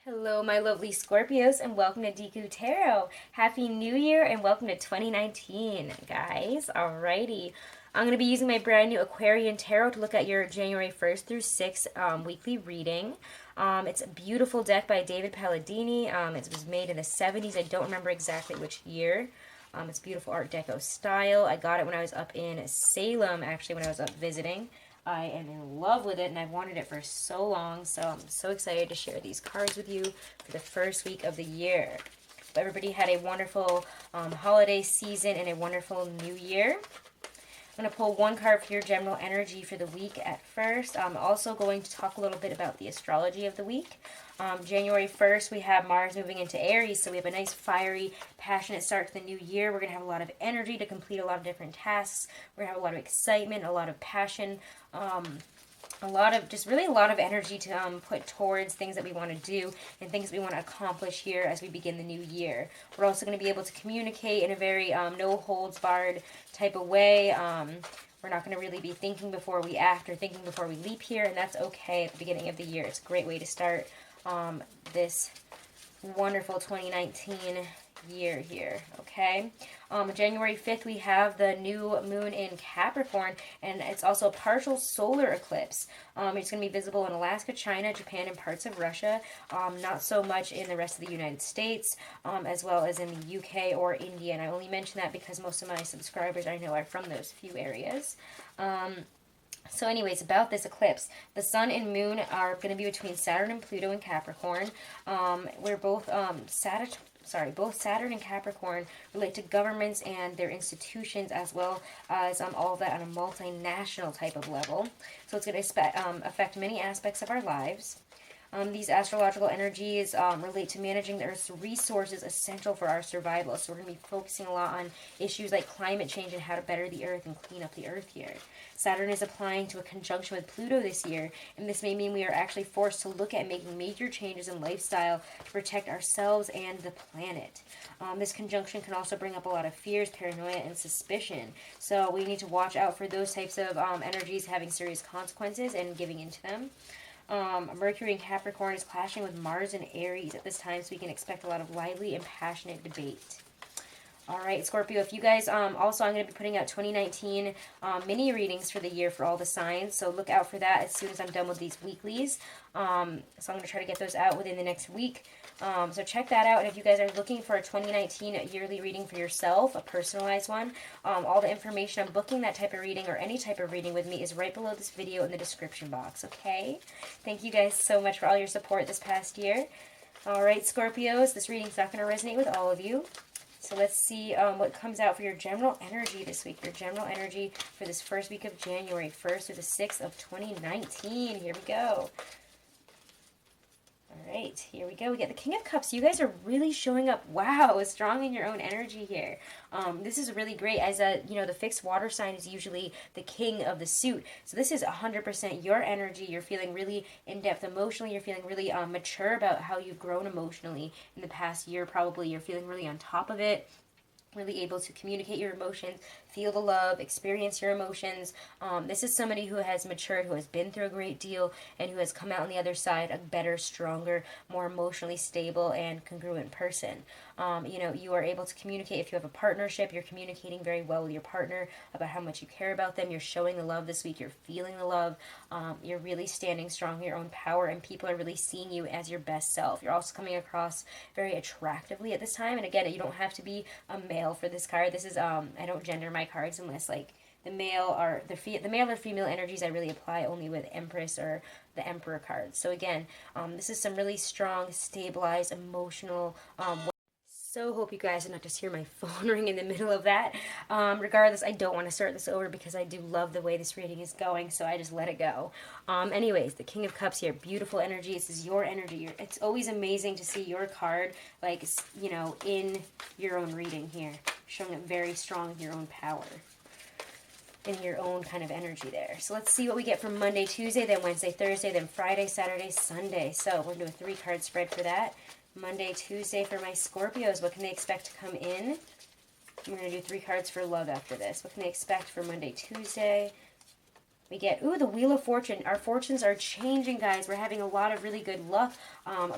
Hello, my lovely Scorpios, and welcome to Deku Tarot. Happy New Year and welcome to 2019, guys. Alrighty. I'm going to be using my brand new Aquarian Tarot to look at your January 1st through 6th weekly reading. It's a beautiful deck by David Palladini. It was made in the 70s. I don't remember exactly which year. It's beautiful Art Deco style. I got it when I was up in Salem, actually, when I was up visiting. I am in love with it, and I've wanted it for so long, so I'm so excited to share these cards with you for the first week of the year. Hope everybody had a wonderful holiday season and a wonderful new year. I'm going to pull one card for your general energy for the week at first. I'm also going to talk a little bit about the astrology of the week. January 1st, we have Mars moving into Aries, so we have a nice fiery, passionate start to the new year. We're going to have a lot of energy to complete a lot of different tasks. We're going to have a lot of excitement, a lot of passion, a lot of energy to put towards things that we want to do and things that we want to accomplish here as we begin the new year. We're also going to be able to communicate in a very no holds barred type of way. We're not going to really be thinking before we act or thinking before we leap here, and that's okay at the beginning of the year. It's a great way to start this wonderful 2019 year here, okay? January 5th, we have the new moon in Capricorn, and it's also a partial solar eclipse. It's going to be visible in Alaska, China, Japan, and parts of Russia. Not so much in the rest of the United States, as well as in the UK or India. And I only mention that because most of my subscribers I know are from those few areas. So anyways, about this eclipse, the sun and moon are going to be between Saturn and Pluto in Capricorn. We're both both Saturn and Capricorn relate to governments and their institutions, as well as all of that on a multinational type of level. So it's going to affect many aspects of our lives. These astrological energies relate to managing the Earth's resources essential for our survival. So we're going to be focusing a lot on issues like climate change and how to better the Earth and clean up the Earth here. Saturn is applying to a conjunction with Pluto this year, and this may mean we are actually forced to look at making major changes in lifestyle to protect ourselves and the planet. This conjunction can also bring up a lot of fears, paranoia, and suspicion. So we need to watch out for those types of energies having serious consequences and giving into them. Mercury in Capricorn is clashing with Mars in Aries at this time, so we can expect a lot of lively and passionate debate. Alright, Scorpio, if you guys, also I'm going to be putting out 2019 mini readings for the year for all the signs, so look out for that as soon as I'm done with these weeklies. So I'm going to try to get those out within the next week. So check that out, and if you guys are looking for a 2019 yearly reading for yourself, a personalized one, all the information on booking that type of reading or any type of reading with me is right below this video in the description box, okay? Thank you guys so much for all your support this past year. Alright, Scorpios, this reading's not going to resonate with all of you. So let's see what comes out for your general energy this week. Your general energy for this first week of January 1st through the 6th of 2019. Here we go. Alright, here we go. We get the King of Cups. You guys are really showing up, wow, strong in your own energy here. This is really great, as the fixed water sign is usually the king of the suit. So this is 100% your energy. You're feeling really in-depth emotionally. You're feeling really mature about how you've grown emotionally in the past year, probably. You're feeling really on top of it. Really able to communicate your emotions, feel the love, experience your emotions. This is somebody who has matured, who has been through a great deal, and who has come out on the other side a better, stronger, more emotionally stable, and congruent person. You are able to communicate. If you have a partnership, you're communicating very well with your partner about how much you care about them. You're showing the love this week. You're feeling the love. You're really standing strong in your own power, and people are really seeing you as your best self. You're also coming across very attractively at this time. And again, you don't have to be a male for this card. This is I don't gender my cards unless the male or female energies I really apply only with Empress or the Emperor cards. So again, this is some really strong, stabilized, emotional. So hope you guys did not just hear my phone ring in the middle of that. Regardless, I don't want to start this over because I do love the way this reading is going, so I just let it go. Anyways, the King of Cups here, beautiful energy. This is your energy. It's always amazing to see your card, in your own reading here, showing up very strong in your own power, in your own kind of energy there. So let's see what we get from Monday, Tuesday, then Wednesday, Thursday, then Friday, Saturday, Sunday. So we're going to do a 3-card spread for that. Monday, Tuesday for my Scorpios. What can they expect to come in? We're going to do 3 cards for love after this. What can they expect for Monday, Tuesday? We get, ooh, the Wheel of Fortune. Our fortunes are changing, guys. We're having a lot of really good luck.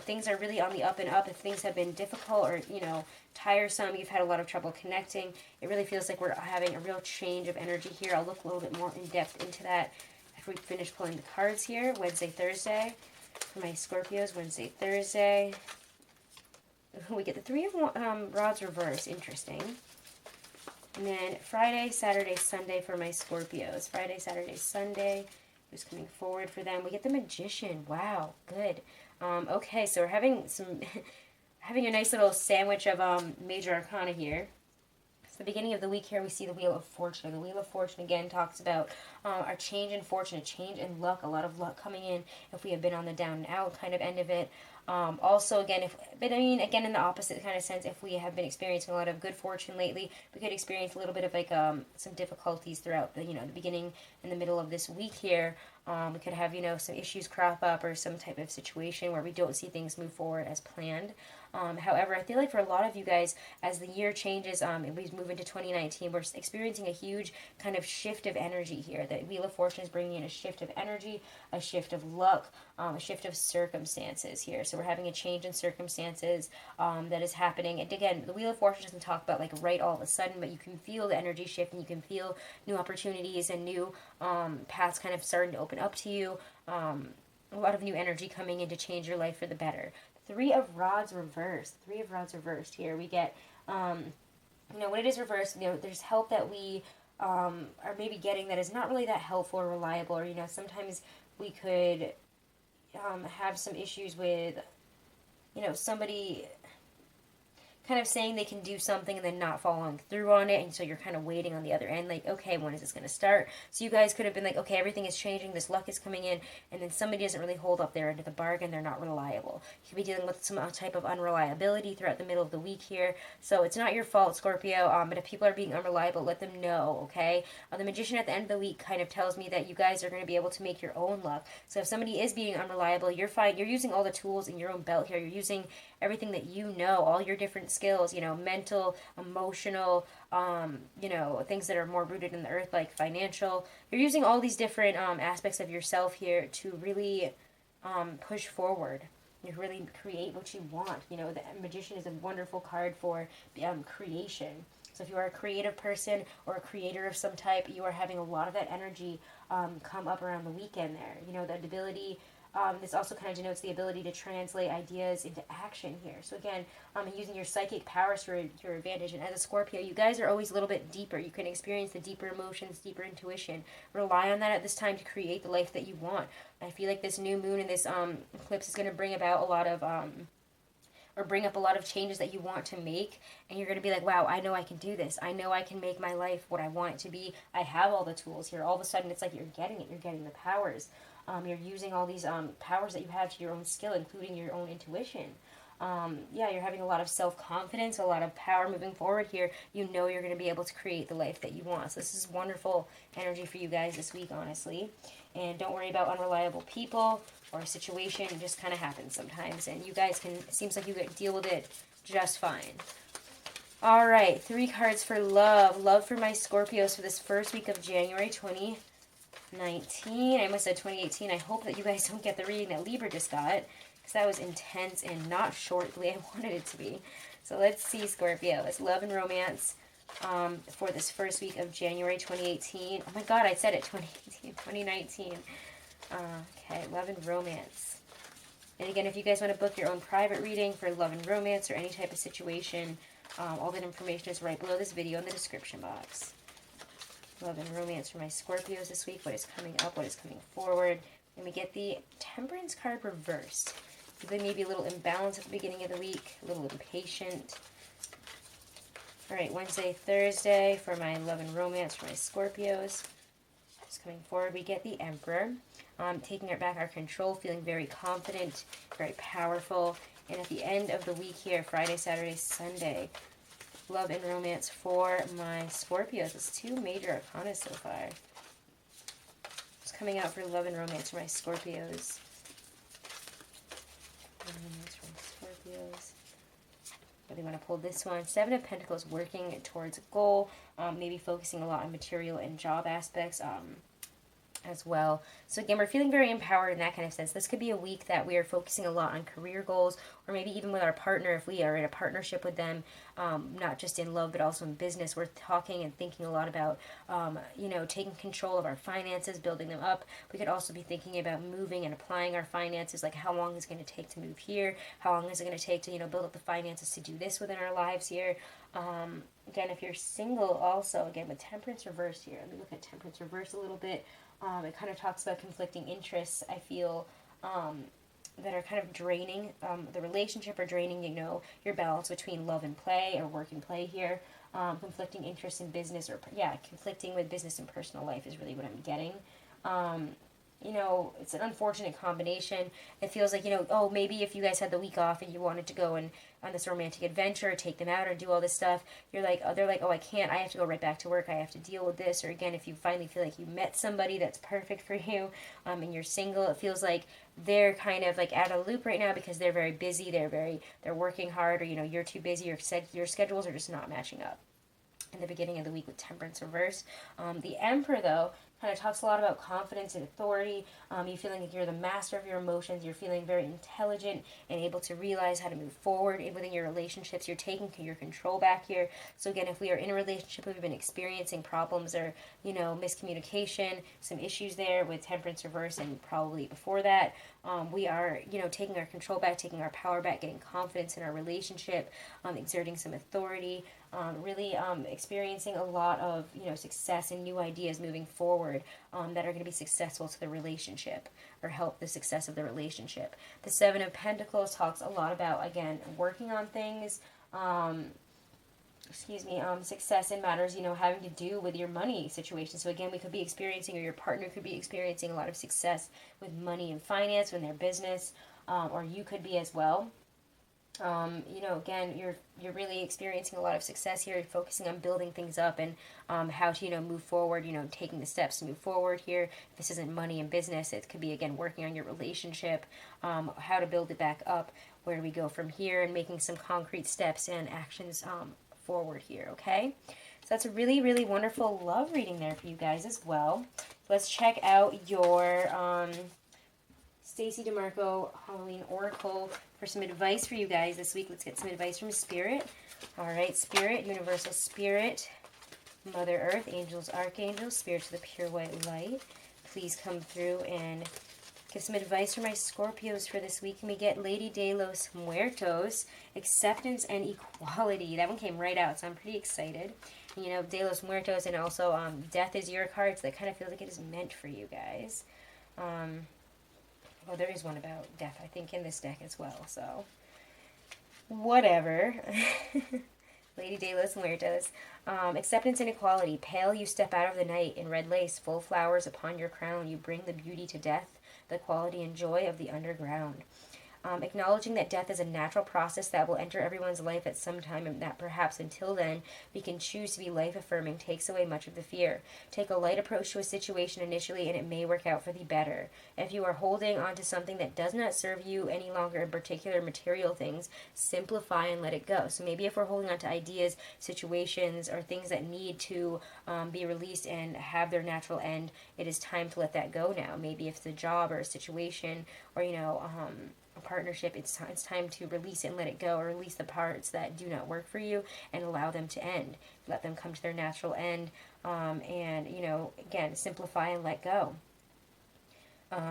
Things are really on the up and up. If things have been difficult or, you know, tiresome, you've had a lot of trouble connecting, it really feels like we're having a real change of energy here. I'll look a little bit more in depth into that after we finish pulling the cards here. Wednesday, Thursday. For my Scorpios, Wednesday, Thursday. We get the Three of Rods reverse. Interesting. And then Friday, Saturday, Sunday for my Scorpios. Friday, Saturday, Sunday. Who's coming forward for them? We get the Magician. Wow, good. Okay, so we're having some, having a nice little sandwich of major arcana here. So the beginning of the week here, we see the Wheel of Fortune. The Wheel of Fortune, again, talks about our change in fortune, a change in luck, a lot of luck coming in if we have been on the down and out kind of end of it. Also, again, again, in the opposite kind of sense, if we have been experiencing a lot of good fortune lately, we could experience a little bit of like some difficulties throughout the, you know, the beginning and the middle of this week here. We could have, you know, some issues crop up or some type of situation where we don't see things move forward as planned. However, I feel like for a lot of you guys, as the year changes and we move into 2019, we're experiencing a huge kind of shift of energy here. The Wheel of Fortune is bringing in a shift of energy, a shift of luck, a shift of circumstances here. So we're having a change in circumstances that is happening. And again, the Wheel of Fortune doesn't talk about like right all of a sudden, but you can feel the energy shift and you can feel new opportunities and new paths kind of starting to open up to you. A lot of new energy coming in to change your life for the better. Three of Rods reversed. Three of Rods reversed here. We get, you know, when it is reversed, you know, there's help that we are maybe getting that is not really that helpful or reliable. Or, you know, sometimes we could have some issues with, you know, somebody kind of saying they can do something and then not following through on it, and so you're kind of waiting on the other end, like, okay, when is this going to start? So you guys could have been like, okay, everything is changing, this luck is coming in, and then somebody doesn't really hold up their end of the bargain, they're not reliable. You could be dealing with some type of unreliability throughout the middle of the week here, so it's not your fault, Scorpio, but if people are being unreliable, let them know, okay? The Magician at the end of the week kind of tells me that you guys are going to be able to make your own luck. So if somebody is being unreliable, you're fine. You're using all the tools in your own belt here. You're using everything that you know, all your different skills, you know, mental, emotional, you know, things that are more rooted in the earth, like financial. You're using all these different aspects of yourself here to really push forward. You really create what you want. You know, the Magician is a wonderful card for creation. So if you are a creative person or a creator of some type, you are having a lot of that energy come up around the weekend there. You know, the ability... this also kind of denotes the ability to translate ideas into action here. So again, using your psychic powers to your advantage. And as a Scorpio, you guys are always a little bit deeper. You can experience the deeper emotions, deeper intuition. Rely on that at this time to create the life that you want. I feel like this new moon and this eclipse is going to bring about a lot of... or bring up a lot of changes that you want to make, and you're going to be like, wow, I know I can do this. I know I can make my life what I want it to be. I have all the tools here. All of a sudden, it's like you're getting it. You're getting the powers. You're using all these powers that you have to your own skill, including your own intuition. Yeah, you're having a lot of self-confidence, a lot of power moving forward here. You know you're going to be able to create the life that you want. So this is wonderful energy for you guys this week, honestly. And don't worry about unreliable people or a situation. It just kind of happens sometimes. And you guys can, it seems like you can deal with it just fine. All right, 3 cards for love. Love for my Scorpios for this first week of January 2019. I almost said 2018. I hope that you guys don't get the reading that Libra just got, because that was intense and not short the way I wanted it to be. So let's see, Scorpio. It's love and romance for this first week of January 2018. Oh my God, I said it, 2018, 2019. Okay, love and romance. And again, if you guys want to book your own private reading for love and romance or any type of situation, all that information is right below this video in the description box. Love and romance for my Scorpios this week. What is coming up? What is coming forward? And we get the Temperance card reversed. They may be a little imbalanced at the beginning of the week, a little impatient. All right, Wednesday, Thursday for my love and romance for my Scorpios. Just coming forward, we get the Emperor. Taking back our control, feeling very confident, very powerful. And at the end of the week here, Friday, Saturday, Sunday, love and romance for my Scorpios. It's 2 major arcana so far. It's coming out for love and romance for my Scorpios. Romance for my Scorpios. Really want to pull this one. 7 of Pentacles, working towards a goal. Maybe focusing a lot on material and job aspects. as well. So again, we're feeling very empowered in that kind of sense. This could be a week that we are focusing a lot on career goals, or maybe even with our partner, if we are in a partnership with them, not just in love, but also in business. We're talking and thinking a lot about, taking control of our finances, building them up. We could also be thinking about moving and applying our finances, like how long is it going to take to move here? How long is it going to take to, build up the finances to do this within our lives here? Again, if you're single also, again, with Temperance reverse here, let me look at Temperance reverse a little bit. It kind of talks about conflicting interests, I feel, that are kind of draining the relationship, or draining, your balance between love and play, or work and play here. Conflicting interests in business, or, conflicting with business and personal life is really what I'm getting. It's an unfortunate combination. It feels like, oh, maybe if you guys had the week off and you wanted to go and on this romantic adventure, take them out or do all this stuff, they're like, oh, I can't. I have to go right back to work. I have to deal with this. Or again, if you finally feel like you met somebody that's perfect for you, and you're single, it feels like they're kind of like out of the loop right now because they're very busy. They're working hard, or, you're too busy. Your schedules are just not matching up in the beginning of the week with Temperance reverse. The Emperor, though, kind of talks a lot about confidence and authority. You feeling like you're the master of your emotions. You're feeling very intelligent and able to realize how to move forward within your relationships. You're taking your control back here. So again, if we are in a relationship, we've been experiencing problems or, miscommunication, some issues there with Temperance reverse, and probably before that, we are, taking our control back, taking our power back, getting confidence in our relationship, exerting some authority, really experiencing a lot of, success and new ideas moving forward that are going to be successful to the relationship, or help the success of the relationship. The Seven of Pentacles talks a lot about, again, working on things, success in matters, having to do with your money situation. So again, we could be experiencing, or your partner could be experiencing, a lot of success with money and finance in their business, or you could be as well. Again, you're really experiencing a lot of success here. You're focusing on building things up, and how to, move forward, taking the steps to move forward here. If this isn't money and business, it could be, again, working on your relationship, how to build it back up, where do we go from here, and making some concrete steps and actions forward here, okay? So that's a really, really wonderful love reading there for you guys as well. Let's check out your Stacey DeMarco Halloween Oracle for some advice for you guys this week. Let's get some advice from Spirit. All right, Spirit, Universal Spirit, Mother Earth, Angels, Archangels, Spirits of the Pure White Light. Please come through and give some advice for my Scorpios for this week. And we get Lady de los Muertos, Acceptance and Equality. That one came right out, so I'm pretty excited. De los Muertos, and also Death is your card, so that kind of feels like it is meant for you guys. Well, there is one about death, I think, in this deck as well, so whatever. Lady de los Muertos. Acceptance and equality. Pale, you step out of the night in red lace, full flowers upon your crown. You bring the beauty to death, the quality and joy of the underground. Acknowledging that death is a natural process that will enter everyone's life at some time, and that perhaps until then we can choose to be life-affirming, takes away much of the fear. Take a light approach to a situation initially, and it may work out for the better. If you are holding on to something that does not serve you any longer, in particular material things, simplify and let it go. So maybe if we're holding on to ideas, situations, or things that need to be released and have their natural end, it is time to let that go now. Maybe if it's a job or a situation, or a partnership, it's time to release it and let it go, or release the parts that do not work for you and allow them to end. Let them come to their natural end, and again, simplify and let go.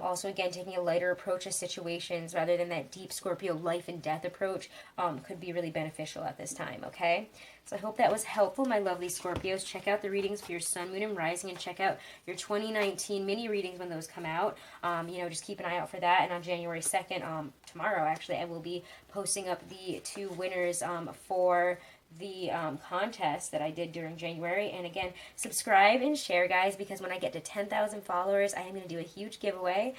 Also, again, taking a lighter approach to situations rather than that deep Scorpio life and death approach could be really beneficial at this time, okay? So I hope that was helpful, my lovely Scorpios. Check out the readings for your Sun, Moon, and Rising, and check out your 2019 mini readings when those come out. Just keep an eye out for that. And on January 2nd, tomorrow, actually, I will be posting up the 2 winners for the contest that I did during January. And again, subscribe and share, guys, because when I get to 10,000 followers, I am going to do a huge giveaway.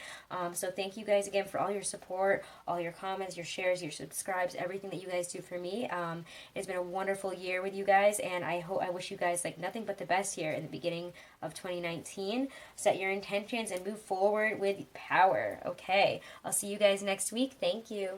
So thank you guys again for all your support, all your comments, your shares, your subscribes, everything that you guys do for me. It's been a wonderful year with you guys, and I wish you guys like nothing but the best here in the beginning of 2019. Set your intentions and move forward with power. Okay, I'll see you guys next week. Thank you.